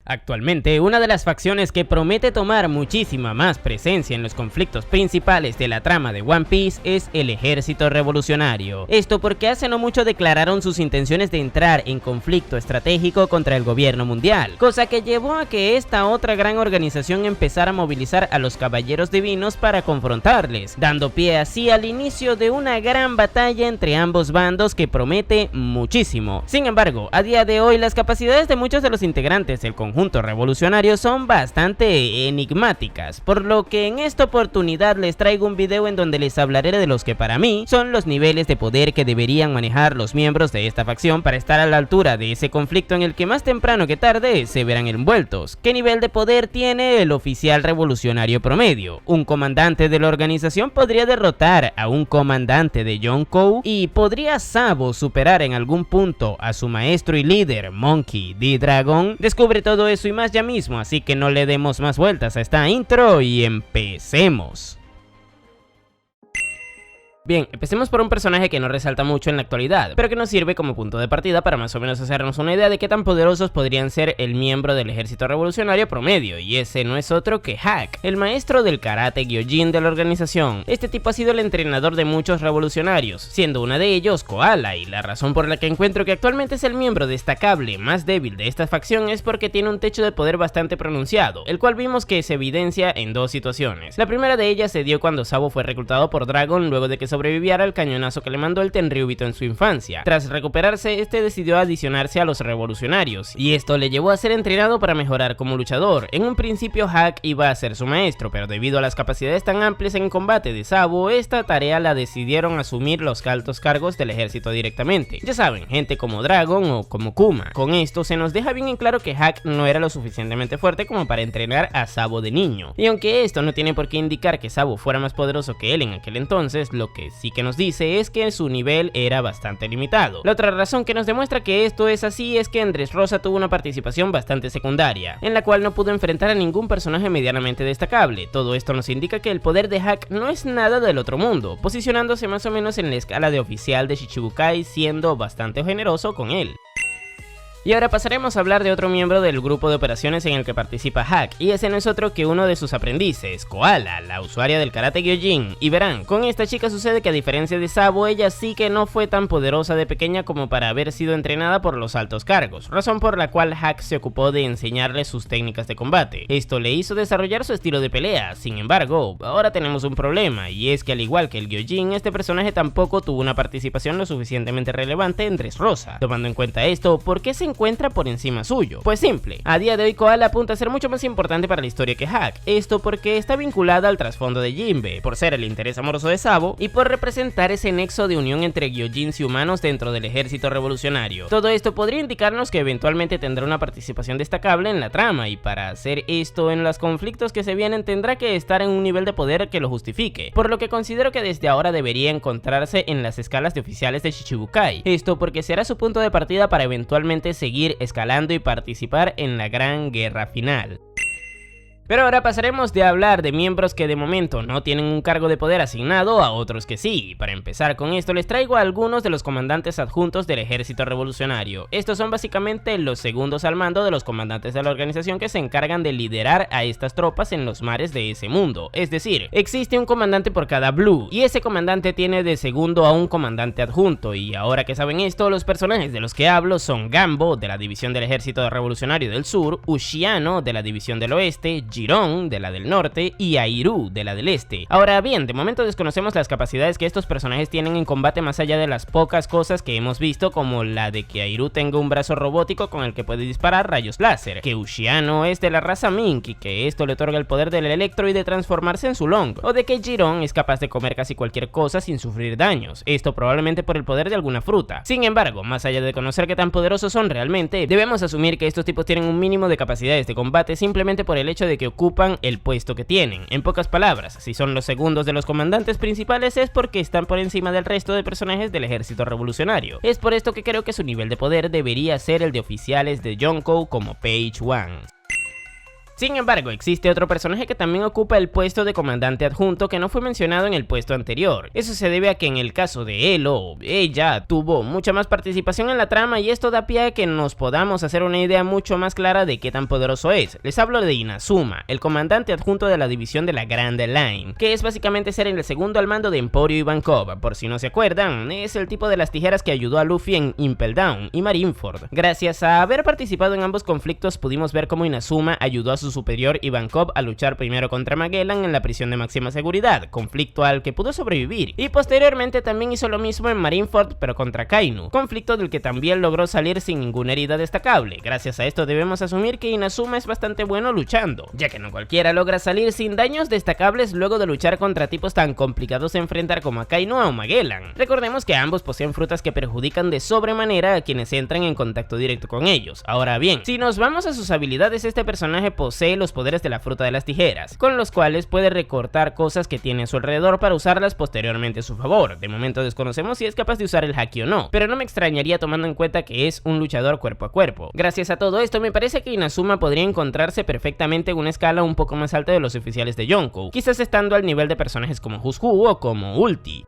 Actualmente, una de las facciones que promete tomar muchísima más presencia en los conflictos principales de la trama de One Piece es el Ejército Revolucionario. Esto porque hace no mucho declararon sus intenciones de entrar en conflicto estratégico contra el gobierno mundial, cosa que llevó a que esta otra gran organización empezara a movilizar a los Caballeros Divinos para confrontarles, dando pie así al inicio de una gran batalla entre ambos bandos que promete muchísimo. Sin embargo, a día de hoy las capacidades de muchos de los integrantes del conjunto revolucionario son bastante enigmáticas, por lo que en esta oportunidad les traigo un video en donde les hablaré de los que para mí son los niveles de poder que deberían manejar los miembros de esta facción para estar a la altura de ese conflicto en el que más temprano que tarde se verán envueltos. ¿Qué nivel de poder tiene el oficial revolucionario promedio? Un comandante de la organización podría derrotar a un comandante de Yonkou, y podría Sabo superar en algún punto a su maestro y líder Monkey D. Dragon. Descubre todo eso y más ya mismo, así que no le demos más vueltas a esta intro y empecemos. Bien, empecemos por un personaje que no resalta mucho en la actualidad, pero que nos sirve como punto de partida para más o menos hacernos una idea de qué tan poderosos podrían ser el miembro del ejército revolucionario promedio, y ese no es otro que Hack, el maestro del karate gyojin de la organización. Este tipo ha sido el entrenador de muchos revolucionarios, siendo una de ellos Koala, y la razón por la que encuentro que actualmente es el miembro destacable más débil de esta facción es porque tiene un techo de poder bastante pronunciado, el cual vimos que se evidencia en dos situaciones. La primera de ellas se dio cuando Sabo fue reclutado por Dragon luego de que sobreviviera al cañonazo que le mandó el Tenryubito en su infancia. Tras recuperarse, este decidió adicionarse a los revolucionarios, y esto le llevó a ser entrenado para mejorar como luchador. En un principio Hack iba a ser su maestro, pero debido a las capacidades tan amplias en combate de Sabo, esta tarea la decidieron asumir los altos cargos del ejército directamente. Ya saben, gente como Dragon o como Kuma. Con esto se nos deja bien en claro que Hack no era lo suficientemente fuerte como para entrenar a Sabo de niño, y aunque esto no tiene por qué indicar que Sabo fuera más poderoso que él en aquel entonces, lo que sí que nos dice es que su nivel era bastante limitado. La otra razón que nos demuestra que esto es así es que Dressrosa tuvo una participación bastante secundaria, en la cual no pudo enfrentar a ningún personaje medianamente destacable. Todo esto nos indica que el poder de Hack no es nada del otro mundo, posicionándose más o menos en la escala de oficial de Shichibukai, siendo bastante generoso con él. Y ahora pasaremos a hablar de otro miembro del grupo de operaciones en el que participa Hack, y ese no es otro que uno de sus aprendices, Koala, la usuaria del karate gyojin. Y verán, con esta chica sucede que a diferencia de Sabo, ella sí que no fue tan poderosa de pequeña como para haber sido entrenada por los altos cargos, razón por la cual Hack se ocupó de enseñarle sus técnicas de combate. Esto le hizo desarrollar su estilo de pelea. Sin embargo, ahora tenemos un problema, y es que al igual que el gyojin, este personaje tampoco tuvo una participación lo suficientemente relevante en Dressrosa. Tomando en cuenta esto, ¿por qué se encuentra por encima suyo? Pues simple, a día de hoy Koala apunta a ser mucho más importante para la historia que Hack, esto porque está vinculada al trasfondo de Jinbe, por ser el interés amoroso de Sabo y por representar ese nexo de unión entre gyojins y humanos dentro del ejército revolucionario. Todo esto podría indicarnos que eventualmente tendrá una participación destacable en la trama, y para hacer esto en los conflictos que se vienen tendrá que estar en un nivel de poder que lo justifique, por lo que considero que desde ahora debería encontrarse en las escalas de oficiales de Shichibukai, esto porque será su punto de partida para eventualmente seguir escalando y participar en la gran guerra final. Pero ahora pasaremos de hablar de miembros que de momento no tienen un cargo de poder asignado a otros que sí. Para empezar con esto les traigo a algunos de los comandantes adjuntos del ejército revolucionario. Estos son básicamente los segundos al mando de los comandantes de la organización que se encargan de liderar a estas tropas en los mares de ese mundo. Es decir, existe un comandante por cada blue, y ese comandante tiene de segundo a un comandante adjunto. Y ahora que saben esto, los personajes de los que hablo son Gambo, de la división del ejército revolucionario del sur, Ushiano, de la división del oeste, Jiron, de la del norte, y Airu, de la del este. Ahora bien, de momento desconocemos las capacidades que estos personajes tienen en combate más allá de las pocas cosas que hemos visto, como la de que Airu tenga un brazo robótico con el que puede disparar rayos láser, que Ushiano es de la raza Mink y que esto le otorga el poder del electro y de transformarse en su long, o de que Jiron es capaz de comer casi cualquier cosa sin sufrir daños, esto probablemente por el poder de alguna fruta. Sin embargo, más allá de conocer qué tan poderosos son realmente, debemos asumir que estos tipos tienen un mínimo de capacidades de combate simplemente por el hecho de que ocupan el puesto que tienen. En pocas palabras, si son los segundos de los comandantes principales es porque están por encima del resto de personajes del ejército revolucionario. Es por esto que creo que su nivel de poder debería ser el de oficiales de Yonkou como Page One. Sin embargo, existe otro personaje que también ocupa el puesto de comandante adjunto que no fue mencionado en el puesto anterior. Eso se debe a que en el caso de él o ella tuvo mucha más participación en la trama y esto da pie a que nos podamos hacer una idea mucho más clara de qué tan poderoso es. Les hablo de Inazuma, el comandante adjunto de la división de la Grand Line, que es básicamente ser el segundo al mando de Emporio Ivankov. Por si no se acuerdan, es el tipo de las tijeras que ayudó a Luffy en Impel Down y Marineford. Gracias a haber participado en ambos conflictos pudimos ver cómo Inazuma ayudó a su superior Ivankov a luchar primero contra Magellan en la prisión de máxima seguridad, conflicto al que pudo sobrevivir, y posteriormente también hizo lo mismo en Marineford pero contra Kainu, conflicto del que también logró salir sin ninguna herida destacable. Gracias a esto debemos asumir que Inazuma es bastante bueno luchando, ya que no cualquiera logra salir sin daños destacables luego de luchar contra tipos tan complicados de enfrentar como a Kainu o Magellan. Recordemos que ambos poseen frutas que perjudican de sobremanera a quienes entran en contacto directo con ellos. Ahora bien, si nos vamos a sus habilidades, este personaje posee los poderes de la fruta de las tijeras, con los cuales puede recortar cosas que tiene a su alrededor para usarlas posteriormente a su favor. De momento desconocemos si es capaz de usar el haki o no, pero no me extrañaría tomando en cuenta que es un luchador cuerpo a cuerpo. Gracias a todo esto me parece que Inazuma podría encontrarse perfectamente en una escala un poco más alta de los oficiales de Yonkou, quizás estando al nivel de personajes como Hushu o como Ulti.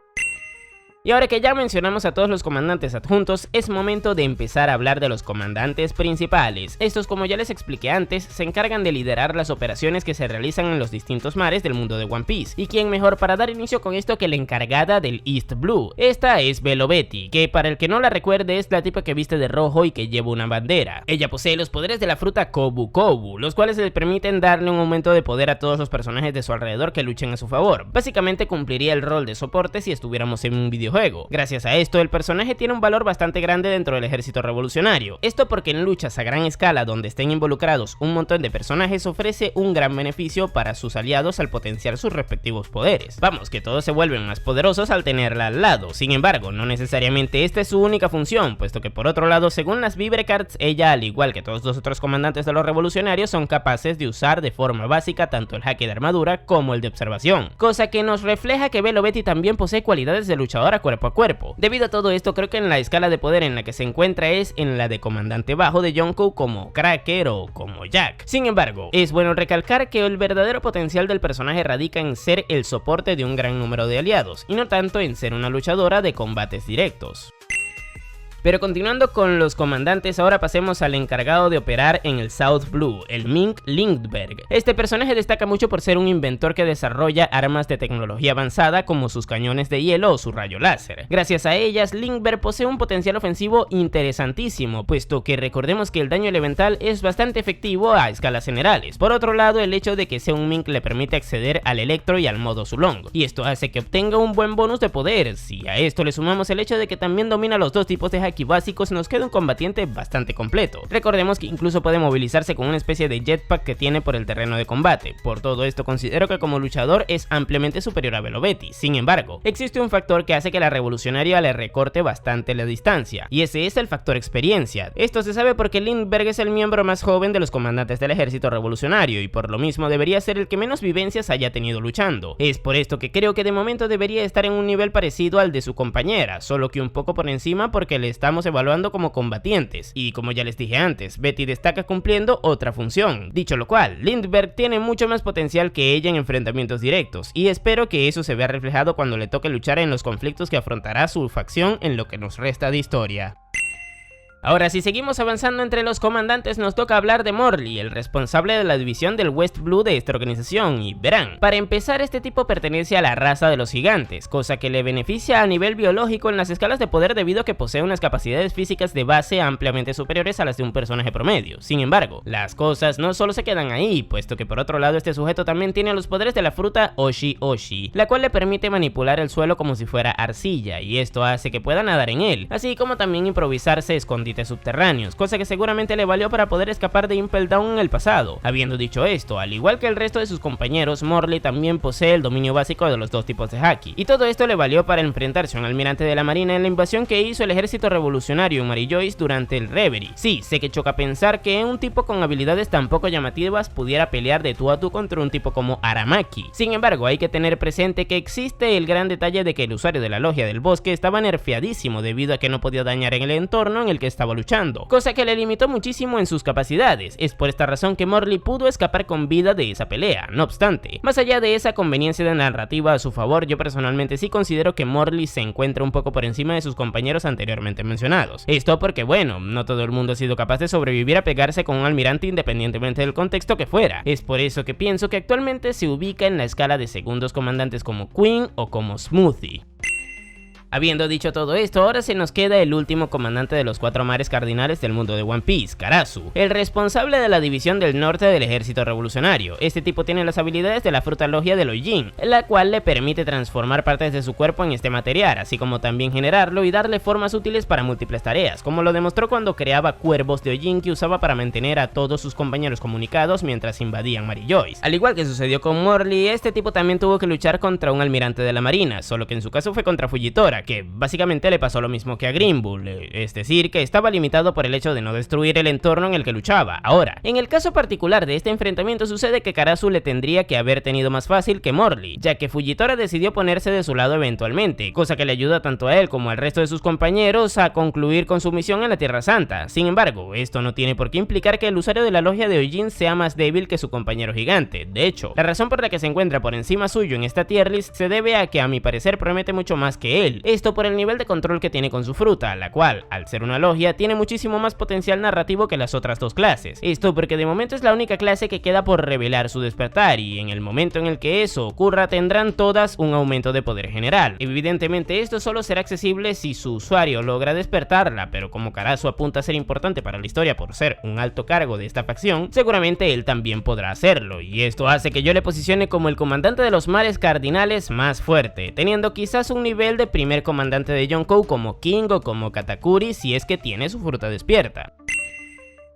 Y ahora que ya mencionamos a todos los comandantes adjuntos, es momento de empezar a hablar de los comandantes principales. Estos, como ya les expliqué antes, se encargan de liderar las operaciones que se realizan en los distintos mares del mundo de One Piece. ¿Y quién mejor para dar inicio con esto que la encargada del East Blue? Esta es Velo Betty, que para el que no la recuerde es la tipa que viste de rojo y que lleva una bandera. Ella posee los poderes de la fruta Kobu Kobu, los cuales le permiten darle un aumento de poder a todos los personajes de su alrededor que luchen a su favor. Básicamente cumpliría el rol de soporte si estuviéramos en un videojuego. Gracias a esto, el personaje tiene un valor bastante grande dentro del ejército revolucionario. Esto porque en luchas a gran escala donde estén involucrados un montón de personajes ofrece un gran beneficio para sus aliados al potenciar sus respectivos poderes. Vamos, que todos se vuelven más poderosos al tenerla al lado. Sin embargo, no necesariamente esta es su única función, puesto que por otro lado, según las Vibra Cards, ella, al igual que todos los otros comandantes de los revolucionarios, son capaces de usar de forma básica tanto el haki de armadura como el de observación, cosa que nos refleja que Velo Betty también posee cualidades de luchadora cuerpo a cuerpo. Debido a todo esto, creo que en la escala de poder en la que se encuentra es en la de comandante bajo de Yonkou como Cracker o como Jack. Sin embargo, es bueno recalcar que el verdadero potencial del personaje radica en ser el soporte de un gran número de aliados, y no tanto en ser una luchadora de combates directos. Pero continuando con los comandantes, ahora pasemos al encargado de operar en el South Blue, el Mink Lindberg. Este personaje destaca mucho por ser un inventor que desarrolla armas de tecnología avanzada como sus cañones de hielo o su rayo láser. Gracias a ellas, Lindberg posee un potencial ofensivo interesantísimo, puesto que recordemos que el daño elemental es bastante efectivo a escalas generales. Por otro lado, el hecho de que sea un Mink le permite acceder al Electro y al modo Sulong, y esto hace que obtenga un buen bonus de poder. Si a esto le sumamos el hecho de que también domina los dos tipos de haki básicos, nos queda un combatiente bastante completo. Recordemos que incluso puede movilizarse con una especie de jetpack que tiene por el terreno de combate. Por todo esto considero que como luchador es ampliamente superior a Velo Betty. Sin embargo, existe un factor que hace que la revolucionaria le recorte bastante la distancia, y ese es el factor experiencia. Esto se sabe porque Lindberg es el miembro más joven de los comandantes del ejército revolucionario, y por lo mismo debería ser el que menos vivencias haya tenido luchando. Es por esto que creo que de momento debería estar en un nivel parecido al de su compañera, solo que un poco por encima porque le estamos evaluando como combatientes, y como ya les dije antes, Betty destaca cumpliendo otra función. Dicho lo cual, Lindberg tiene mucho más potencial que ella en enfrentamientos directos, y espero que eso se vea reflejado cuando le toque luchar en los conflictos que afrontará su facción en lo que nos resta de historia. Ahora, si seguimos avanzando entre los comandantes, nos toca hablar de Morley, el responsable de la división del West Blue de esta organización, y verán, para empezar, este tipo pertenece a la raza de los gigantes, cosa que le beneficia a nivel biológico en las escalas de poder debido a que posee unas capacidades físicas de base ampliamente superiores a las de un personaje promedio. Sin embargo, las cosas no solo se quedan ahí, puesto que por otro lado este sujeto también tiene los poderes de la fruta Oshi Oshi, la cual le permite manipular el suelo como si fuera arcilla, y esto hace que pueda nadar en él, así como también improvisarse escondidas subterráneos, cosa que seguramente le valió para poder escapar de Impel Down en el pasado. Habiendo dicho esto, al igual que el resto de sus compañeros, Morley también posee el dominio básico de los dos tipos de haki, y todo esto le valió para enfrentarse a un almirante de la marina en la invasión que hizo el ejército revolucionario en Mary Joyce durante el Reverie. Sí, sé que choca pensar que un tipo con habilidades tan poco llamativas pudiera pelear de tú a tú contra un tipo como Aramaki. Sin embargo, hay que tener presente que existe el gran detalle de que el usuario de la logia del bosque estaba nerfeadísimo debido a que no podía dañar en el entorno en el que estaba luchando, cosa que le limitó muchísimo en sus capacidades. Es por esta razón que Morley pudo escapar con vida de esa pelea. No obstante, más allá de esa conveniencia de narrativa a su favor, yo personalmente sí considero que Morley se encuentra un poco por encima de sus compañeros anteriormente mencionados. Esto porque, bueno, no todo el mundo ha sido capaz de sobrevivir a pegarse con un almirante independientemente del contexto que fuera. Es por eso que pienso que actualmente se ubica en la escala de segundos comandantes como Queen o como Smoothie. Habiendo dicho todo esto, ahora se nos queda el último comandante de los 4 mares cardinales del mundo de One Piece, Karasu, el responsable de la división del norte del ejército revolucionario. Este tipo tiene las habilidades de la fruta logia del Ojin, la cual le permite transformar partes de su cuerpo en este material, así como también generarlo y darle formas útiles para múltiples tareas, como lo demostró cuando creaba cuervos de Ojin que usaba para mantener a todos sus compañeros comunicados mientras invadían Mary Joyce. Al igual que sucedió con Morley, este tipo también tuvo que luchar contra un almirante de la marina, solo que en su caso fue contra Fujitora, que básicamente le pasó lo mismo que a Green Bull, es decir, que estaba limitado por el hecho de no destruir el entorno en el que luchaba. Ahora, en el caso particular de este enfrentamiento sucede que Karasu le tendría que haber tenido más fácil que Morley, ya que Fujitora decidió ponerse de su lado eventualmente, cosa que le ayuda tanto a él como al resto de sus compañeros a concluir con su misión en la Tierra Santa. Sin embargo, esto no tiene por qué implicar que el usuario de la logia de Ojin sea más débil que su compañero gigante. De hecho, la razón por la que se encuentra por encima suyo en esta tier list se debe a que a mi parecer promete mucho más que él. Esto por el nivel de control que tiene con su fruta, la cual, al ser una logia, tiene muchísimo más potencial narrativo que las otras 2 clases. Esto porque de momento es la única clase que queda por revelar su despertar, y en el momento en el que eso ocurra tendrán todas un aumento de poder general. Evidentemente esto solo será accesible si su usuario logra despertarla, pero como Karasu apunta a ser importante para la historia por ser un alto cargo de esta facción, seguramente él también podrá hacerlo, y esto hace que yo le posicione como el comandante de los mares cardinales más fuerte, teniendo quizás un nivel de primer comandante de Yonkou como King o como Katakuri si es que tiene su fruta despierta.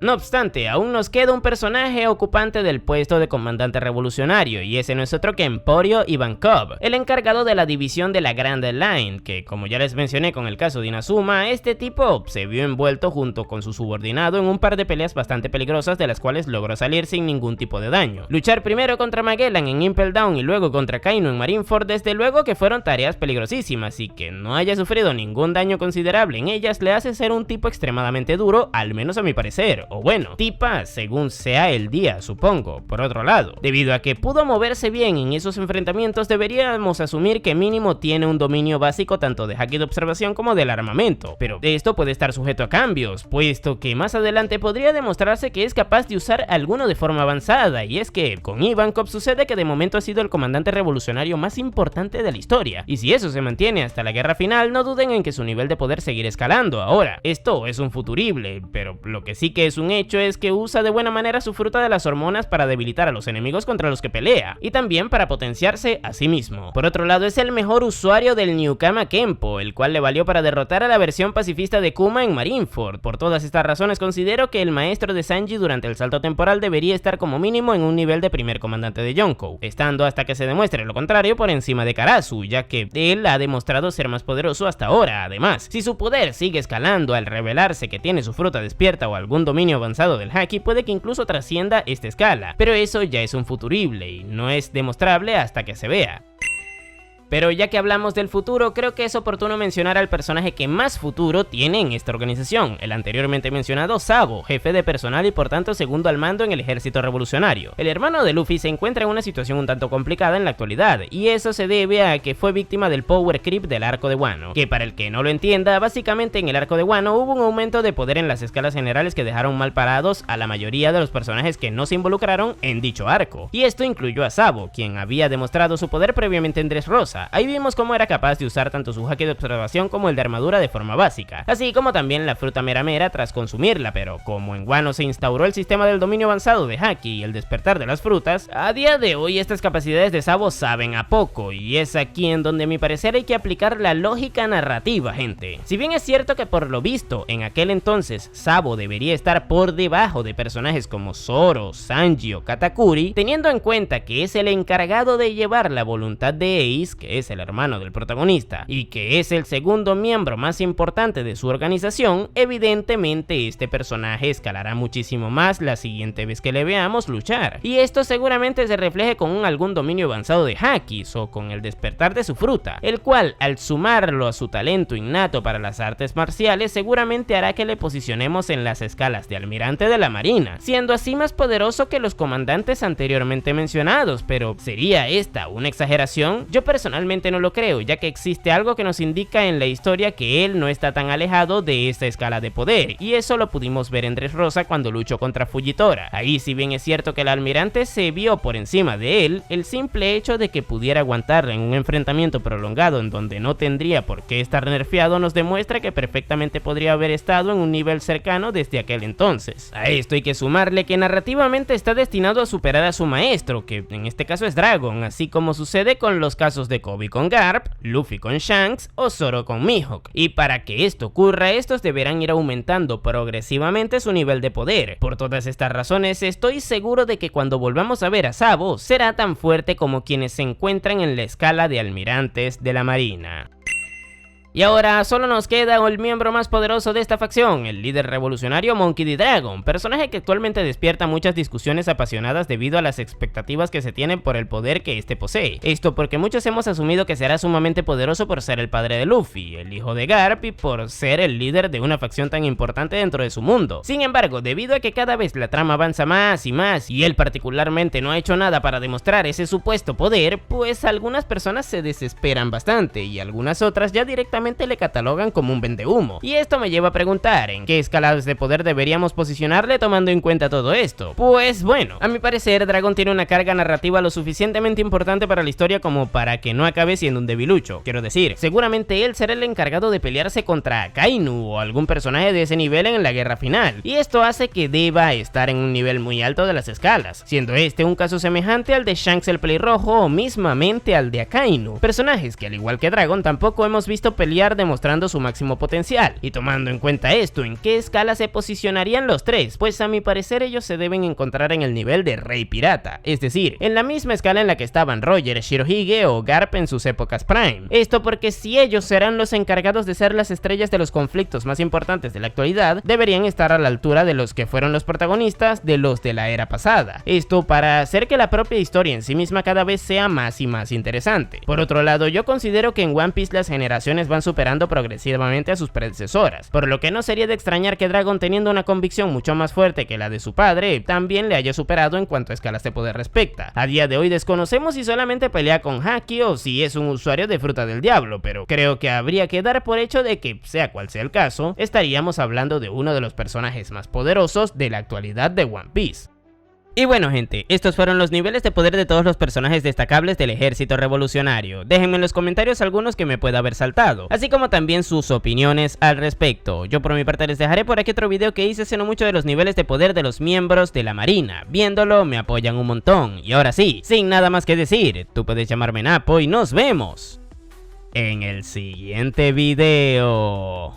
No obstante, aún nos queda un personaje ocupante del puesto de comandante revolucionario, y ese no es otro que Emporio Ivankov, el encargado de la división de la Grand Line, que como ya les mencioné con el caso de Inazuma, este tipo se vio envuelto junto con su subordinado en un par de peleas bastante peligrosas de las cuales logró salir sin ningún tipo de daño. Luchar primero contra Magellan en Impel Down y luego contra Kaino en Marineford desde luego que fueron tareas peligrosísimas, y que no haya sufrido ningún daño considerable en ellas le hace ser un tipo extremadamente duro, al menos a mi parecer. O bueno, tipa según sea el día, supongo. Por otro lado, debido a que pudo moverse bien en esos enfrentamientos, deberíamos asumir que mínimo tiene un dominio básico tanto de haki de observación como del armamento, pero esto puede estar sujeto a cambios, puesto que más adelante podría demostrarse que es capaz de usar alguno de forma avanzada, y es que con Ivankov sucede que de momento ha sido el comandante revolucionario más importante de la historia, y si eso se mantiene hasta la guerra final, no duden en que su nivel de poder seguirá escalando. Ahora, esto es un futurible, pero lo que sí que es un hecho es que usa de buena manera su fruta de las hormonas para debilitar a los enemigos contra los que pelea, y también para potenciarse a sí mismo. Por otro lado, es el mejor usuario del Newkama Kenpo, el cual le valió para derrotar a la versión pacifista de Kuma en Marineford. Por todas estas razones considero que el maestro de Sanji durante el salto temporal debería estar como mínimo en un nivel de primer comandante de Yonkou, estando hasta que se demuestre lo contrario por encima de Karasu, ya que él ha demostrado ser más poderoso hasta ahora. Además, si su poder sigue escalando al revelarse que tiene su fruta despierta o algún dominio avanzado del haki, puede que incluso trascienda esta escala, pero eso ya es un futurible y no es demostrable hasta que se vea. Pero ya que hablamos del futuro, creo que es oportuno mencionar al personaje que más futuro tiene en esta organización, el anteriormente mencionado Sabo, jefe de personal y por tanto segundo al mando en el ejército revolucionario. El hermano de Luffy se encuentra en una situación un tanto complicada en la actualidad, y eso se debe a que fue víctima del power creep del arco de Wano, que para el que no lo entienda, básicamente en el arco de Wano hubo un aumento de poder en las escalas generales que dejaron mal parados a la mayoría de los personajes que no se involucraron en dicho arco, y esto incluyó a Sabo, quien había demostrado su poder previamente en Dressrosa. Ahí vimos cómo era capaz de usar tanto su haki de observación como el de armadura de forma básica, así como también la fruta Mera Mera tras consumirla, pero como en Wano se instauró el sistema del dominio avanzado de haki y el despertar de las frutas, a día de hoy estas capacidades de Sabo saben a poco, y es aquí en donde a mi parecer hay que aplicar la lógica narrativa, gente. Si bien es cierto que por lo visto en aquel entonces Sabo debería estar por debajo de personajes como Zoro, Sanji o Katakuri, teniendo en cuenta que es el encargado de llevar la voluntad de Ace, que que es el hermano del protagonista y que es el segundo miembro más importante de su organización, evidentemente este personaje escalará muchísimo más la siguiente vez que le veamos luchar, y esto seguramente se refleje con algún dominio avanzado de Hakis o con el despertar de su fruta, el cual al sumarlo a su talento innato para las artes marciales seguramente hará que le posicionemos en las escalas de almirante de la marina, siendo así más poderoso que los comandantes anteriormente mencionados. Pero ¿sería esta una exageración? Yo personalmente no lo creo, ya que existe algo que nos indica en la historia que él no está tan alejado de esta escala de poder, y eso lo pudimos ver en Dressrosa cuando luchó contra Fujitora. Ahí, si bien es cierto que el almirante se vio por encima de él, el simple hecho de que pudiera aguantar en un enfrentamiento prolongado en donde no tendría por qué estar nerfeado nos demuestra que perfectamente podría haber estado en un nivel cercano desde aquel entonces. A esto hay que sumarle que narrativamente está destinado a superar a su maestro, que en este caso es Dragon, así como sucede con los casos de Kobe con Garp, Luffy con Shanks o Zoro con Mihawk, y para que esto ocurra estos deberán ir aumentando progresivamente su nivel de poder. Por todas estas razones estoy seguro de que cuando volvamos a ver a Sabo será tan fuerte como quienes se encuentran en la escala de almirantes de la marina. Y ahora solo nos queda el miembro más poderoso de esta facción, el líder revolucionario Monkey D. Dragon, personaje que actualmente despierta muchas discusiones apasionadas debido a las expectativas que se tienen por el poder que este posee. Esto porque muchos hemos asumido que será sumamente poderoso por ser el padre de Luffy, el hijo de Garp y por ser el líder de una facción tan importante dentro de su mundo. Sin embargo, debido a que cada vez la trama avanza más y él particularmente no ha hecho nada para demostrar ese supuesto poder, pues algunas personas se desesperan bastante y algunas otras ya directamente le catalogan como un vendehumo. Y esto me lleva a preguntar, ¿en qué escaladas de poder deberíamos posicionarle tomando en cuenta todo esto? Pues bueno, a mi parecer Dragon tiene una carga narrativa lo suficientemente importante para la historia como para que no acabe siendo un debilucho. Quiero decir, seguramente él será el encargado de pelearse contra Akainu o algún personaje de ese nivel en la guerra final, y esto hace que deba estar en un nivel muy alto de las escalas, siendo este un caso semejante al de Shanks el pelirrojo o mismamente al de Akainu, personajes que al igual que Dragon tampoco hemos visto pelear demostrando su máximo potencial. Y tomando en cuenta esto, ¿en qué escala se posicionarían los tres? Pues a mi parecer ellos se deben encontrar en el nivel de Rey Pirata, es decir, en la misma escala en la que estaban Roger, Shirohige o Garp en sus épocas prime. Esto porque si ellos serán los encargados de ser las estrellas de los conflictos más importantes de la actualidad, deberían estar a la altura de los que fueron los protagonistas de los de la era pasada. Esto para hacer que la propia historia en sí misma cada vez sea más y más interesante. Por otro lado, yo considero que en One Piece las generaciones van superando progresivamente a sus predecesoras, por lo que no sería de extrañar que Dragon, teniendo una convicción mucho más fuerte que la de su padre, también le haya superado en cuanto a escalas de poder respecta. A día de hoy desconocemos si solamente pelea con Haki o si es un usuario de fruta del diablo, pero creo que habría que dar por hecho de que, sea cual sea el caso, estaríamos hablando de uno de los personajes más poderosos de la actualidad de One Piece. Y bueno gente, estos fueron los niveles de poder de todos los personajes destacables del ejército revolucionario. Déjenme en los comentarios algunos que me pueda haber saltado, así como también sus opiniones al respecto. Yo por mi parte les dejaré por aquí otro video que hice hace no mucho de los niveles de poder de los miembros de la marina. Viéndolo me apoyan un montón. Y ahora sí, sin nada más que decir, tú puedes llamarme Napo y nos vemos en el siguiente video.